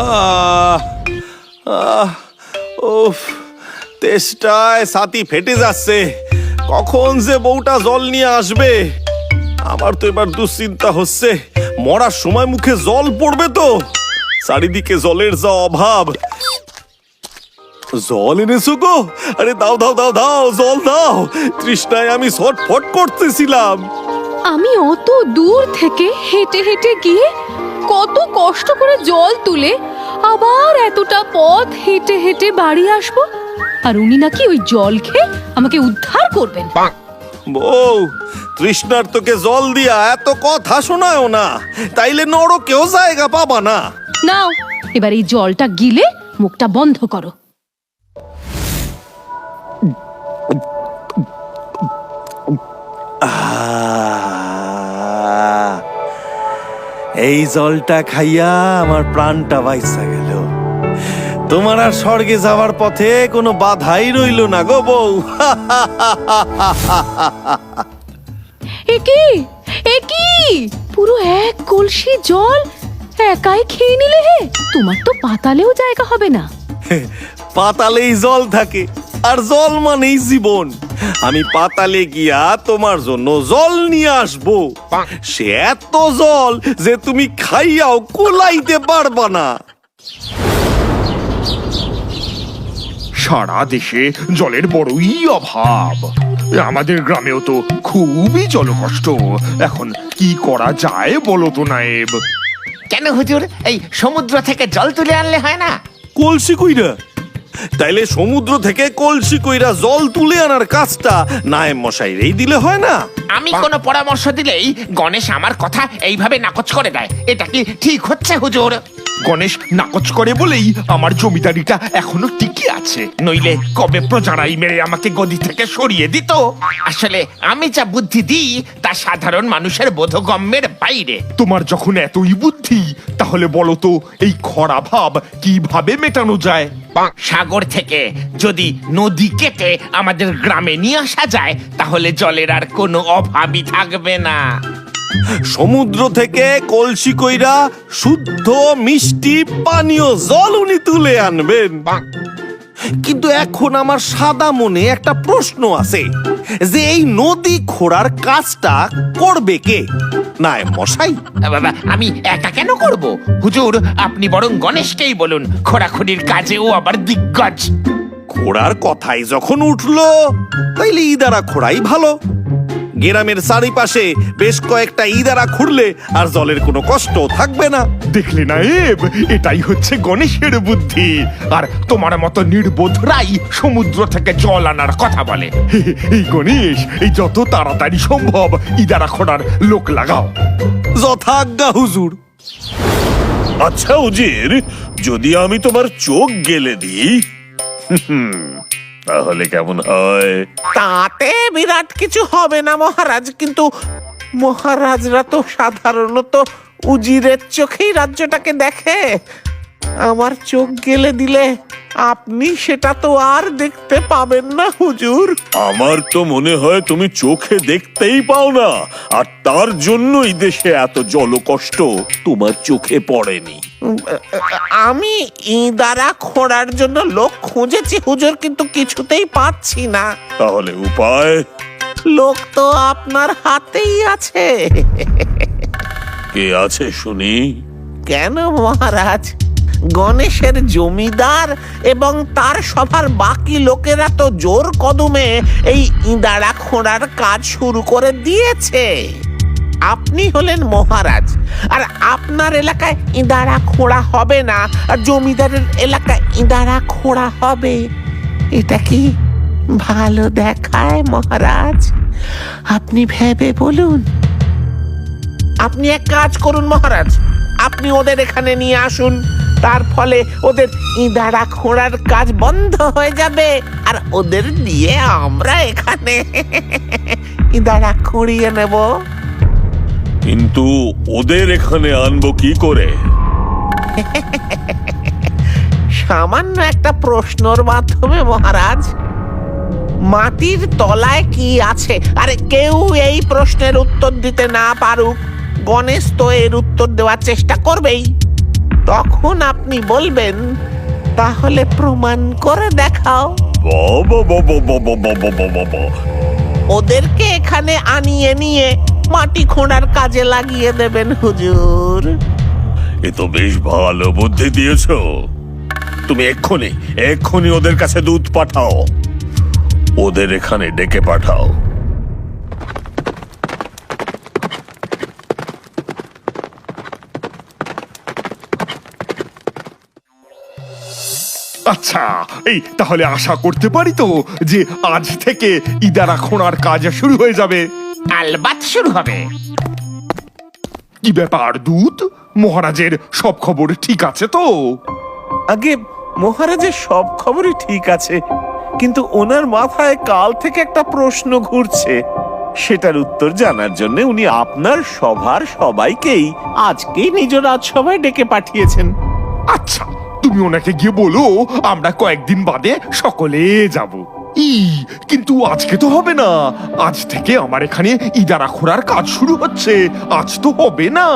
আহ আহ উফ, তেষ্টায় ছাতি ফেটে যাচ্ছে। কখন যে বউটা জল নিয়ে আসবে? আমার তো এবার দুশ্চিন্তা হচ্ছে, মরার সময় মুখে জল পড়বে তো। চারিদিকে জলের যা অভাব। জল এনেছো গো? আরে দাও দাও দাও দাও, জল দাও। তৃষ্ণায় আমি ছটফট করতেছিলাম। আমি অত দূর থেকে হেঁটে হেঁটে গিয়ে কত কষ্ট করে জল তুলে আবার এতটা পথ হেঁটে হেঁটে বাড়ি আসবো, আর উনি নাকি ওই জল খেয়ে আমাকে উদ্ধার করবেন। বউ, তৃষ্ণার তোকে জল দিয়া এত কথা শোনায়ও না, তাইলে নরকেও জায়গা পাবা না। নাও, এবার এই জলটা গিলে মুখটা বন্ধ করো। এই জলটা খাইয়া আমার প্রাণটা বাইসা গেল। তোমার আর স্বর্গে যাওয়ার পথে কোনো বাধাই রইল না গো বউ। একি পুরো এক কলসি জল একাই খেয়ে নিলে হে? তোমার তো পাতালেও জায়গা হবে না। পাতালেই জল থাকে, আর জল মানেই জীবন। আমি পাতালে গিয়া তোমার জন্য জল নিয়ে আসবো। সে এত জল যে তুমি খাইয়াও কুলাইতে পারবা না। সারা দেশে জলের বড়ই অভাব। আমাদের গ্রামেও তো খুবই জলকষ্ট। এখন কি করা যায় বলো তো নায়েব? কেন হুজুর, এই সমুদ্র থেকে জল তুলে আনলে হয় না? কলসি কইরা? তাইলে সমুদ্র থেকে কলসি কইরা জল তুলে আনার কাজটা নায়েব মশাইরেই দিলে হয় না? আমি কোনো পরামর্শ দিলেই গণেশ আমার কথা এইভাবে নাকচ করে দেয়। এটা কি ঠিক হচ্ছে হুজুর? গণেশ নাকচ করে বলেই আমার জমিদারিটা এখনো টিকে আছে, নইলে কবে প্রজারাই মেরে আমাকে গদি থেকে সরিয়ে দিত। আসলে আমি যা বুদ্ধি দিই তা সাধারণ মানুষের বোধগম্যের বাইরে। তোমার যখন এতই বুদ্ধি, তাহলে বলো তো এই খরা ভাব কিভাবে মেটানো যায়? সাগর থেকে যদি নদী কেটে আমাদের গ্রামে নিয়ে আসা যায়, তাহলে জলের আর কোনো অভাবই থাকবে না। সমুদ্র থেকে কলসি কইরা শুদ্ধ মিষ্টি পানীয় জল উনি তুলে আনবেন। কিন্তু এখন আমার সাদা মনে একটা প্রশ্ন আছে, যে এই নদী খোঁড়ার কাজটা করবে কে? নায়েব মশাই? বাবা, আমি একা কেন করব হুজুর? আপনি বরং গণেশকেই বলুন, খোঁড়াখুড়ির কাজেও আবার দিগ্গজ। খোঁড়ার কথাই যখন উঠলো, তাইলে ইদারা খোঁড়াই ভালো। গ্রামের চারিপাশে বেশ কয়েকটা ইদারা খুঁড়লে আর জলের কোনো কষ্ট থাকবে না। দেখলে নায়েব, এটাই হচ্ছে গণেশের বুদ্ধি। আর তোমার মতো নির্বোধরাই সমুদ্র থেকে জল আনার কথা বলে। এই গণেশ, এই যত তাড়াতাড়ি সম্ভব ইদারা খোঁড়ার লোক লাগাও। যথাজ্ঞা হুজুর। আচ্ছা উজির, যদি আমি তোমার চোখ গেলে দিই তাহলে কেমন হয়? তাতে বিরাট কিছু হবে না মহারাজ, কিন্তু মহারাজরা তো সাধারণত উজিরের চোখেই রাজ্যটাকে দেখে। আমার চোখ গেলে দিলে আপনি সেটা তো আর দেখতে পাবেন না হুজুর। আমার তো মনে হয় তুমি চোখে দেখতেই পাও না, আর তার জন্যই দেশে এত জলকষ্ট তোমার চোখে পড়েনি। আমি ইদারা খোঁড়ার জন্য লোক খুঁজেছি হুজুর, কিন্তু কিছুতেই পাচ্ছি না। তাহলে উপায়? লোক তো আপনার হাতেই আছে। কে আছে শুনি? কেন মহারাজ, গণেশের জমিদার এবং তার সভার বাকি লোকেরা তো জোর কদমে এই ইঁদারা খোঁড়ার কাজ শুরু করে দিয়েছে। আপনি হলেন মহারাজ, আর আপনার এলাকায় ইঁদারা খোঁড়া হবে না, আর জমিদারের এলাকায় ইঁদারা খোঁড়া হবে। এটা কি ভালো দেখায় মহারাজ? আপনি ভেবে বলুন। আপনি এক কাজ করুন মহারাজ, আপনি ওদের এখানে নিয়ে আসুন। তার ফলে ওদের ইঁদারা খোঁড়ার কাজ বন্ধ হয়ে যাবে, আর ওদের দিয়ে আমরা এখানে ইঁদারা খুঁড়িয়ে নেব। কিন্তু ওদের এখানে আনবো কি করে? সামান্য একটা প্রশ্নর মাধ্যমে মহারাজ। মাটির তলায় কি আছে? আরে কেউ এই প্রশ্নের উত্তর দিতে না পারুক, গণেশ তো এর উত্তর দেওয়ার চেষ্টা করবেই। তখন আপনি বলবেন, তাহলে প্রমাণ করে দেখাও। বাবা বাবা বাবা বাবা বাবা, ওদেরকে এখানে আনিয়ে নিয়ে মাটি খোঁড়ার কাজে লাগিয়ে দেবেন হুজুর। এ তো বেশ ভালো বুদ্ধি দিয়েছো। তুমি এক্ষুনি এক্ষুনি ওদের কাছে দুধ পাঠাও, ওদের এখানে ডেকে পাঠাও। আচ্ছা, এই তাহলে আশা করতে পারি তো যে আজ থেকে ইদারা খোঁড়ার কাজ শুরু হয়ে যাবে? আলবাত শুরু হবে। কি ব্যাপার দূত, মহারাজের সব খবর ঠিক আছে তো? আগে মহারাজের সব খবরই ঠিক আছে, কিন্তু ওনার মাথায় কাল থেকে একটা প্রশ্ন ঘুরছে। সেটার উত্তর জানার জন্য উনি আপনার সভার সবাইকেই আজকেই নিজ রাজসভায় ডেকে পাঠিয়েছেন। আচ্ছা, তুমি ওনাকে গিয়ে বলো আমরা কয়েকদিন বাদে সকলে যাব। কিন্তু আজকে তো হবে না, আজ থেকে আমার এখানে ইদারা খোঁড়ার কাজ শুরু হচ্ছে, আজ তো হবে না।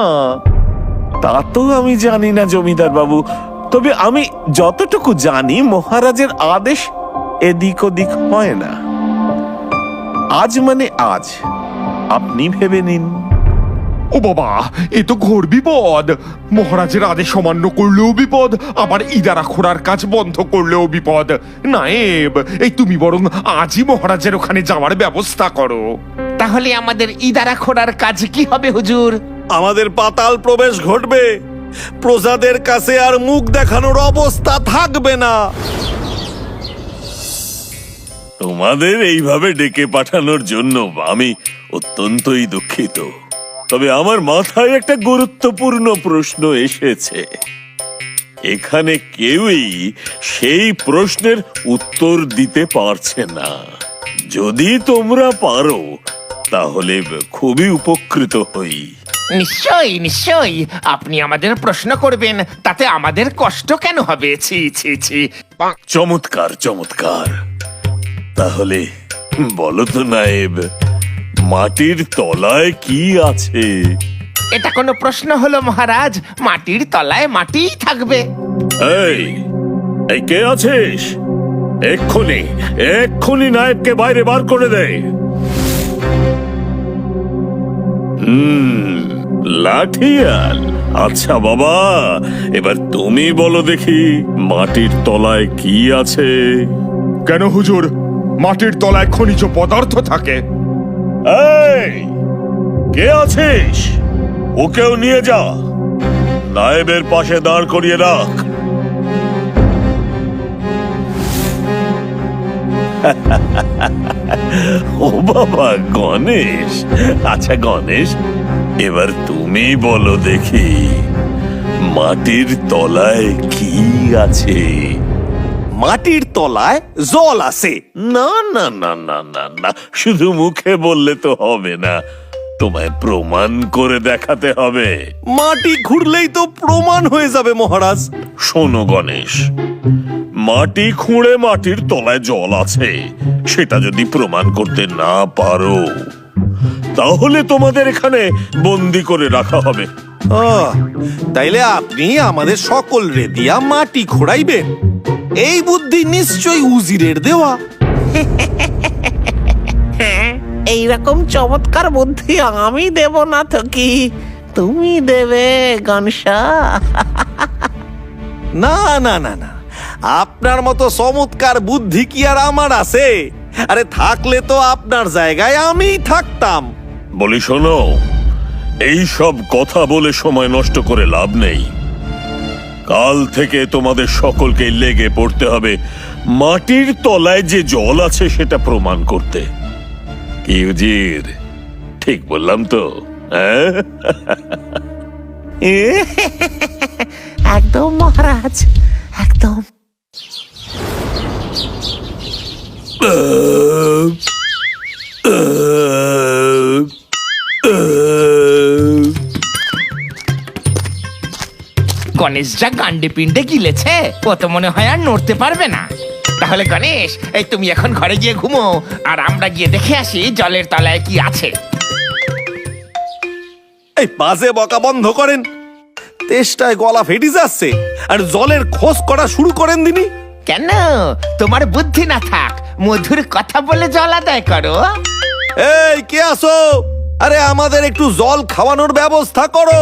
তা তো আমি জানি না জমিদার বাবু, তবে আমি যতটুকু জানি মহারাজের আদেশ এদিক ওদিক হয় না। আজ মানে আজ, আপনি ভেবে নিন। ও বাবা, এ তো ঘোর বিপদ। মহারাজের আদেশ অমান্য করলেও বিপদ, আবার ইদারা খোঁড়ার কাজ বন্ধ করলেও বিপদ। নায়েব, এই তুমি বরং আজই মহারাজের ওখানে যাওয়ার ব্যবস্থা করো। তাহলে আমাদের ইদারা খোঁড়ার কাজ কি হবে হুজুর? আমাদের পাতাল প্রবেশ ঘটবে, প্রজাদের কাছে আর মুখ দেখানোর অবস্থা থাকবে না। তোমাদের এইভাবে ডেকে পাঠানোর জন্য আমি অত্যন্তই দুঃখিত, তবে আমার মাথায় একটা গুরুত্বপূর্ণ প্রশ্ন এসেছে। এখানে কেউই সেই প্রশ্নের উত্তর দিতে পারছে না। যদি তোমরা পারো তাহলে খুবই উপকৃত হই। নিশ্চয়ই নিশ্চয়ই, আপনি আমাদের প্রশ্ন করবেন, তাতে আমাদের কষ্ট কেন হবে? ছি ছি ছি। চমৎকার চমৎকার। তাহলে বলো তো নায়েব, মাটির তলায় কি আছে? এটা কোনো প্রশ্ন হলো মহারাজ? মাটির তলায় মাটিই থাকবে। এই এই কে আছিস? এক্ষুনি এক্ষুনি নায়েবকে বাইরে বার করে দে। লাঠিয়াল, আচ্ছা বাবা, এবার তুমি বলো দেখি মাটির তলায় কি আছে? কেন হুজুর, মাটির তলায় খনিজ পদার্থ থাকে। এই কে আছিস? ওকেও নিয়ে যা, নায়েবের পাশে দাঁড় করিয়ে রাখ। ও বাবা গণেশ, আচ্ছা গণেশ, এবার তুমি বলো দেখি মাটির তলায় কি আছে? মাটির তলায় জল আছে। না না না না না না, শুধু মুখে বললে তো হবে না, তোমায় প্রমাণ করে দেখাতে হবে। মাটি খুঁড়লেই তো প্রমাণ হয়ে যাবে মহারাজ। শোনো গণেশ, মাটি খুঁড়ে মাটির তলায় জল আছে সেটা যদি প্রমাণ করতে না পারো তাহলে তোমাদের এখানে বন্দি করে রাখা হবে। তাইলে আপনি আমাদের সকল রে দিয়া মাটি খোঁড়াইবেন? এই বুদ্ধি নিশ্চয়ই উজিরের দেওয়া। এইরকম চমৎকার বুদ্ধি আমি দেব না তো কি, তুমি দেবে গণেশা? না না না না, আপনার মতো চমৎকার বুদ্ধি কি আর আমার আছে? আরে থাকলে তো আপনার জায়গায় আমিই থাকতাম। বলি শোনো, এই সব কথা বলে সময় নষ্ট করে লাভ নেই। কাল থেকে তোমাদের সকলকে লেগে পড়তে হবে মাটির তলায় যে জল আছে সেটা প্রমাণ করতে। কি উজির, ঠিক বললাম তো? হ্যাঁ, একদম মহারাজ, একদম। গণেশ যা গান্ডে পিণ্ডে গিলেছে, ও তো মনে হয় আর নড়তে পারবে না। তাহলে গণেশ, এই তুমি এখন ঘরে গিয়ে ঘুমো, আর আমরা গিয়ে দেখে আসি জলের তলায় কি আছে। এই বাজে বকা বন্ধ করেন। তেষ্টায় গলা ফেটে যাচ্ছে আর জলের খোঁজ করা শুরু করেন দিনি। কেন তোমার বুদ্ধি না থাক, মধুর কথা বলে জল আদায় করো। এই কে আসো? আরে আমাদের একটু জল খাওয়ানোর ব্যবস্থা করো।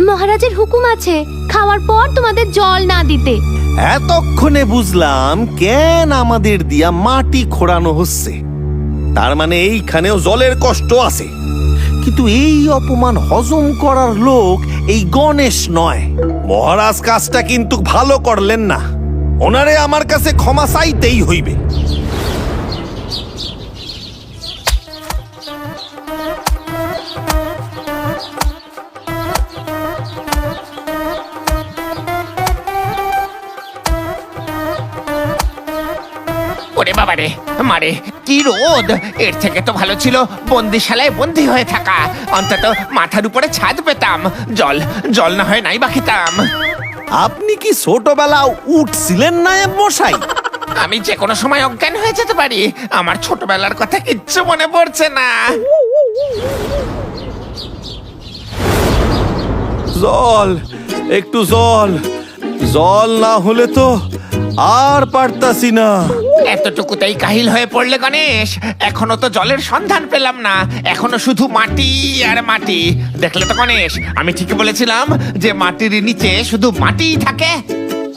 মহারাজের হুকুম আছে খাওয়ার পর তোমাদের জল না দিতে। এতক্ষণে বুঝলাম কেন আমাদের দিয়া মাটি খোঁড়ানো হচ্ছে। তার মানে এইখানেও জলের কষ্ট আছে। কিন্তু এই অপমান হজম করার লোক এই গণেশ নয়। মহারাজ কাজটা কিন্তু ভালো করলেন না। ওনারে আমার কাছে ক্ষমা চাইতেই হইবে। ওরে বাবারে, মারে কি রোদ! এর থেকে তো ভালো ছিল বন্দিশালায় বন্দি হয়ে থাকা। অন্তত মাথার উপরে ছাদ পেতাম, জল জল না হয় নাই বা খেতাম। আপনি কি ছোটবেলা উঠছিলেন না মশাই? আমি যে কোনো সময় অজ্ঞান হয়ে যেতে পারি। আমার ছোটবেলার কথা কিচ্ছু মনে পড়ছে না। জল, একটু জল। জল না হলে তো আর পারতাছি না। এতটুকুতেই কাহিল হয়ে পড়লে গণেশ? এখনো তো জলের সন্ধান পেলাম না, এখনো শুধু মাটি আর মাটি। দেখলে তো গণেশ, আমি ঠিকই বলেছিলাম যে মাটির নিচে শুধু মাটিই থাকে।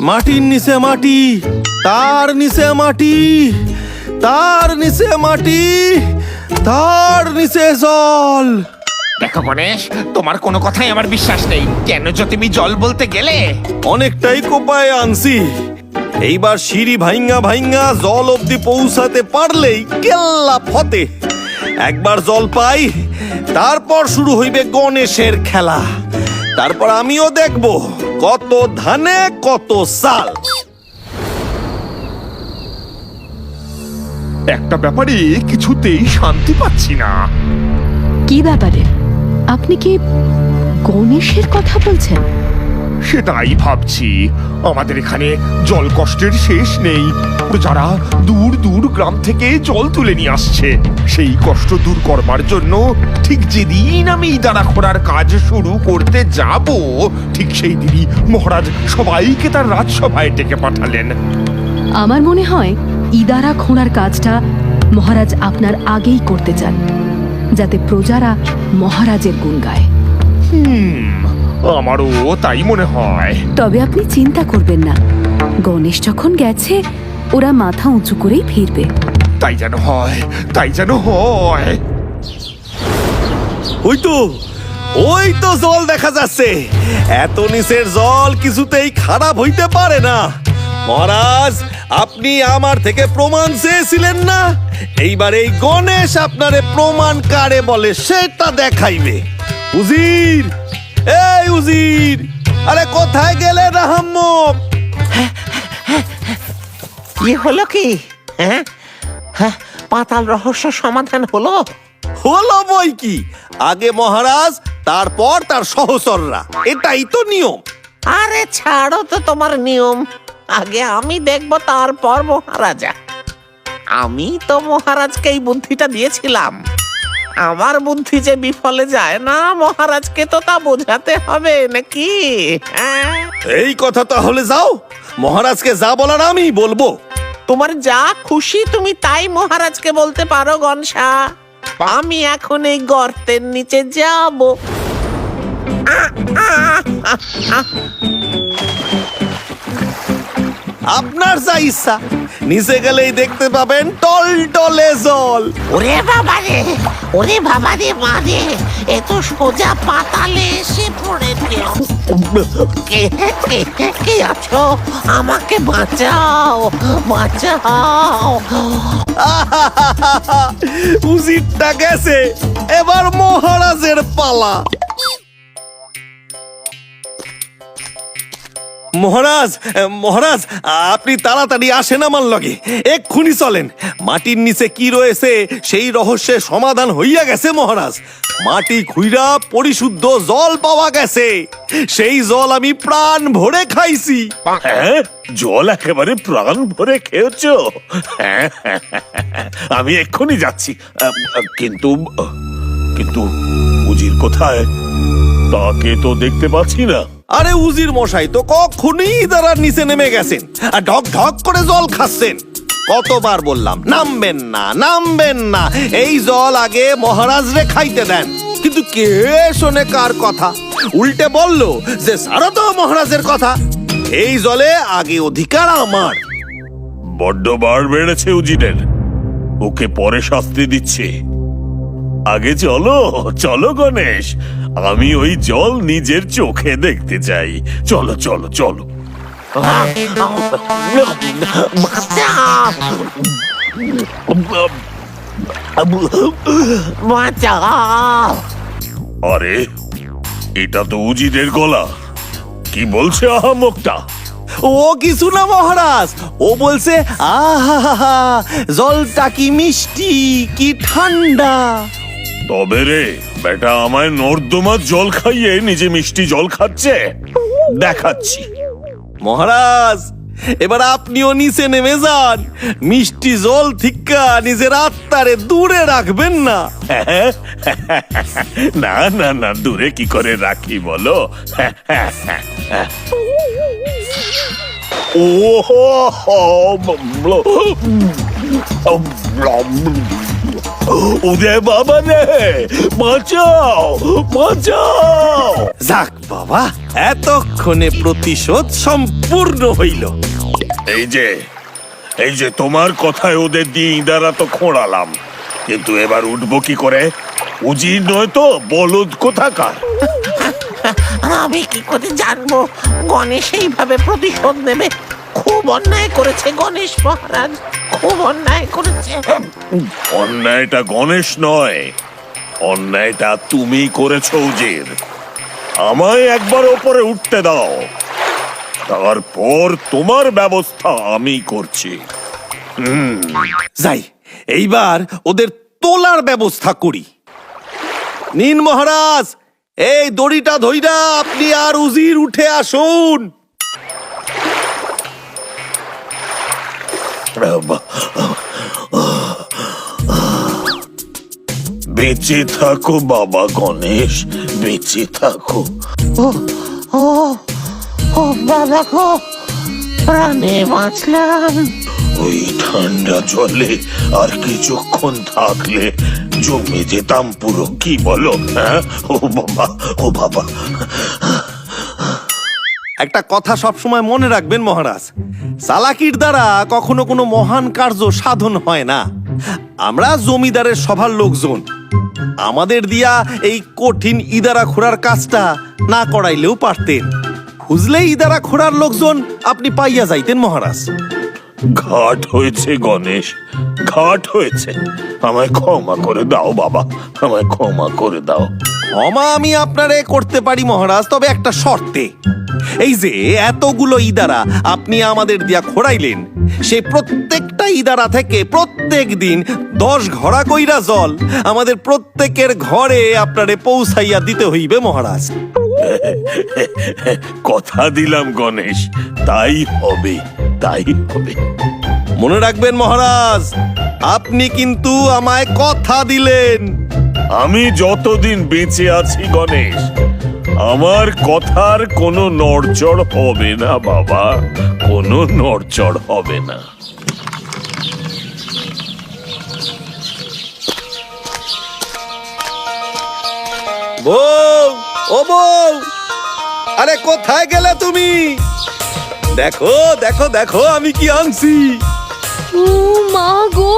মাটির নিচে মাটি, তার নিচে মাটি, তার নিচে মাটি, তার নিচে জল। দেখো গণেশ, তোমার কোনো কথাই আমার বিশ্বাস নেই। কেন যে তুমি জল বলতে গেলে? অনেকটাই কোপায় আনছি। এইবার সিঁড়ি ভাইঙ্গা ভাইঙ্গা জল অব্দি পৌঁছাতে পারলেই কেল্লা ফতে। একবার জল পাই, তারপর শুরু হইবে গণেশের খেলা। তারপর আমিও দেখব কত ধানে কত চাল। একটা ব্যাপারে কিছুতেই শান্তি পাচ্ছি না। কি ব্যাপারে? আপনি কি গণেশের কথা বলছেন? সেটাই ভাবছি। আমাদের এখানে জল কষ্টের শেষ নেই। যারা দূর দূর গ্রাম থেকে জল তুলে নিয়ে আসছে, সেই কষ্ট দূর করবার জন্য ঠিক যেদিন আমি ইদারা খোঁড়ার কাজ শুরু করতে যাব, ঠিক সেই দিনই মহারাজ সবাইকে তার রাজসভায় ডেকে পাঠালেন। আমার মনে হয় ইদারা খোঁড়ার কাজটা মহারাজ আপনার আগেই করতে চান, যাতে প্রজারা মহারাজের গুণ গায়। আমারও তাই মনে হয়। তবে আপনি চিন্তা করবেন না, গণেশ যখন গেছে ওরা মাথা উঁচু করেই ফিরবে। তাই যেন হয়, তাই যেন হয়। ওই তো জল দেখা যাচ্ছে। এত নিচের জল কিছুতেই খারাপ হইতে পারে না। মহারাজ, আপনি আমার থেকে প্রমাণ চেয়েছিলেন না? এইবার এই গণেশ আপনারে প্রমাণ কারে বলে সেটা দেখাইবে। উজির, এই উজির, আরে কোথায় গেলে রাহাম্মক? কি হলো কি? হ্যাঁ হ্যাঁ, পাতাল রহস্য সমাধান হলো? হলো বই কি। আগে মহারাজ, তারপর তার সহচররা, এটাই তো নিয়ম। আরে ছাড়ো তো তোমার নিয়ম। আগে আমি দেখবো, তারপর মহারাজা। আমি তো মহারাজকে এই বুদ্ধিটা দিয়েছিলাম। আমার বুদ্ধি যে বিফলে যায় না, মহারাজকে তো তা বোঝাতে হবে নাকি? হ্যাঁ, এই কথা তাহলে যাও, মহারাজকে যা বলার আমি বলবো। তোমার যা খুশি তুমি তাই মহারাজকে বলতে পারো গনসা। আমি এখন এই গর্তের নিচে যাব। আপনার যা ইচ্ছা, নিচে গেলেই দেখতে পাবেন টলটলে জল। ওরে বাবা রে, ওরে বাবা রে, মা রে, এ তো সোজা পাতালে এসে পড়েছে। কে আছো? আমাকে বাঁচাও, বাঁচাও। উজিরটা গেছে, এবার মহারাজের পালা। মহারাজ, মহারাজ, আপনি তাড়াতাড়ি আসেন আমার লগে। এক্ষুনি চলেন। মাটির নিচে কি রয়েছে সেই রহস্যের সমাধান হইয়া গেছে মহারাজ। মাটি খুইরা পরিশুদ্ধ জল পাওয়া গেছে। সেই জল আমি প্রাণ ভরে খাইছি। হ্যাঁ, জল একেবারে প্রাণ ভরে খেয়েছ? হ্যাঁ, আমি এক্ষুনি যাচ্ছি। কিন্তু কিন্তু উজির কোথায়? তাকে তো দেখতে পাচ্ছি না। আরে উজির মশাই তো কখনই ইদারার নিচে নেমে গেছেন আর ঢক ঢক করে জল খাচ্ছেন। কতবার বললাম নামবেন না, নামবেন না, এই জল আগে মহারাজরে খাইতে দেন, কিন্তু কে শোনে কার কথা? উল্টে বলল যে সারা তো মহারাজের কথা, এই জলে আগে অধিকার আমার। বড্ড বার বেড়েছে উজিরের, ওকে পরে শাস্তি দিচ্ছে। আগে চলো চলো গণেশ, আমি ওই জল নিজের চোখে দেখতে চাই। চলো চলো চলো। আরে এটা তো উজিরের গলা, কি বলছে আহামকটা? ও কিছু না মহারাজ, ও বলছে আহা জলটা কি মিষ্টি, কি ঠান্ডা। তবে রে বেটা, আমায় নর্দমার জল খাইয়ে নিজে মিষ্টি জল খাচ্ছে, দেখাচ্ছি। মহারাজ এবার আপনিও নিচে নেমে যান, মিষ্টি জল থিক্কা নিজের আত্মারে দূরে রাখবেন না। না না না, দূরে কি করে রাখি বলো? উদয় বাবা রে, বাঁচাও বাঁচাও। যাক বাবা, এতক্ষণে প্রতিশোধ সম্পূর্ণ হইল। এই যে তোমার কথায় ওদের দিয়ে ইঁদারা তো খোঁড়ালাম, কিন্তু এবার উঠবো কি করে? উজির নয় তো, বলদ কোথাকার। আমি কি করে জানবো গণেশ এইভাবে প্রতিশোধ নেবে? খুব অন্যায় করেছে গণেশ মহারাজ, খুব অন্যায় করেছে। অন্যায়টা গণেশ নয়, অন্যায়টা তুমি করেছো উজির। আমায় একবার ওপরে উঠতে দাও, তারপর তোমার ব্যবস্থা আমি করছি। যাই, এইবার ওদের তোলার ব্যবস্থা করি। নিন মহারাজ, এই দড়িটা ধইরা আপনি আর উজির উঠে আসুন। বেঁচে থাকো বাবা গণেশ, বেঁচে থাকো। ও বাবা গো, প্রাণে বাঁচলাম। ওই ঠান্ডা জলে আর কিছুক্ষণ থাকলে জমে যেতাম পুরো, কি বলো? হ্যাঁ, ও বাবা ও বাবা। একটা কথা সবসময় মনে রাখবেন মহারাজ, চালাকির দ্বারা কখনো কোনো মহান কার্য সাধন হয় না। আমরা জমিদারের সভার লোকজন, আমাদের দিয়া এই কঠিন ইদারা খোঁড়ার কাজটা না করাইলেও পারতেন। খুঁজলেই ইদারা খোঁড়ার লোকজন আপনি পাইয়া যাইতেন মহারাজ। ঘাট হয়েছে গণেশ, ঘাট হয়েছে, আমায় ক্ষমা করে দাও বাবা, আমায় ক্ষমা করে দাও। ক্ষমা আমি আপনারে করতে পারি মহারাজ, তবে একটা শর্তে। এই যে এতগুলো ইদারা আপনি আমাদের দিয়া খোঁড়াইলেন, সেই প্রত্যেকটা ইদারা থেকে প্রত্যেক দিন 10 ঘড়া কইরা জল আমাদের প্রত্যেকের ঘরে আপনারে পৌঁছাইয়া দিতে হইবে মহারাজ। কথা দিলাম গণেশ, তাই হবে, তাই হবে। মনে রাখবেন মহারাজ, আপনি কিন্তু আমায় কথা দিলেন। আমি যতদিন বেঁচে আছি গণেশ, আমার কথার কোনো নড়চড় হবে না বাবা, কোনো নড়চড় হবে না। বউ, ও বউ, আরে কোথায় গেলে তুমি? দেখো দেখো দেখো আমি কি আনছি। ও মা গো,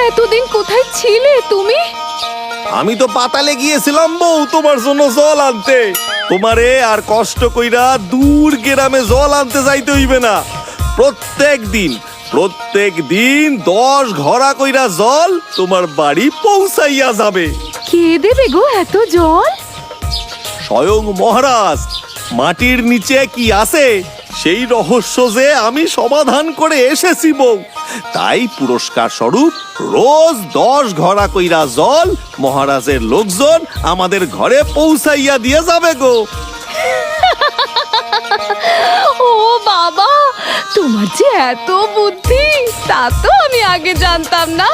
এতদিন কোথায় ছিলে তুমি? আমি তো পাতালে গিয়েছিলাম বউ তোমার জন্য জল আনতে। তোমারে আর কষ্ট কইরা দূর গ্রামে জল আনতে যাইতে হইবে না। প্রত্যেক দিন 10 ঘড়া কইরা জল তোমার বাড়ি পৌঁছাইয়া যাবে। কে দেবে গো এত জল? স্বয়ং মহারাজ। মাটির নিচে কি আছে সেই রহস্য যে আমি সমাধান করে এসেছি বউ। তাই পুরস্কার স্বরূপ রোজ 10 ঘড়া কইরা জল মহারাজের লোকজন আমাদের ঘরে পৌঁছাইয়া দিয়ে যাবে গো। ও বাবা, তোমার যে এত বুদ্ধি, তা তো আমি আগে জানতাম না।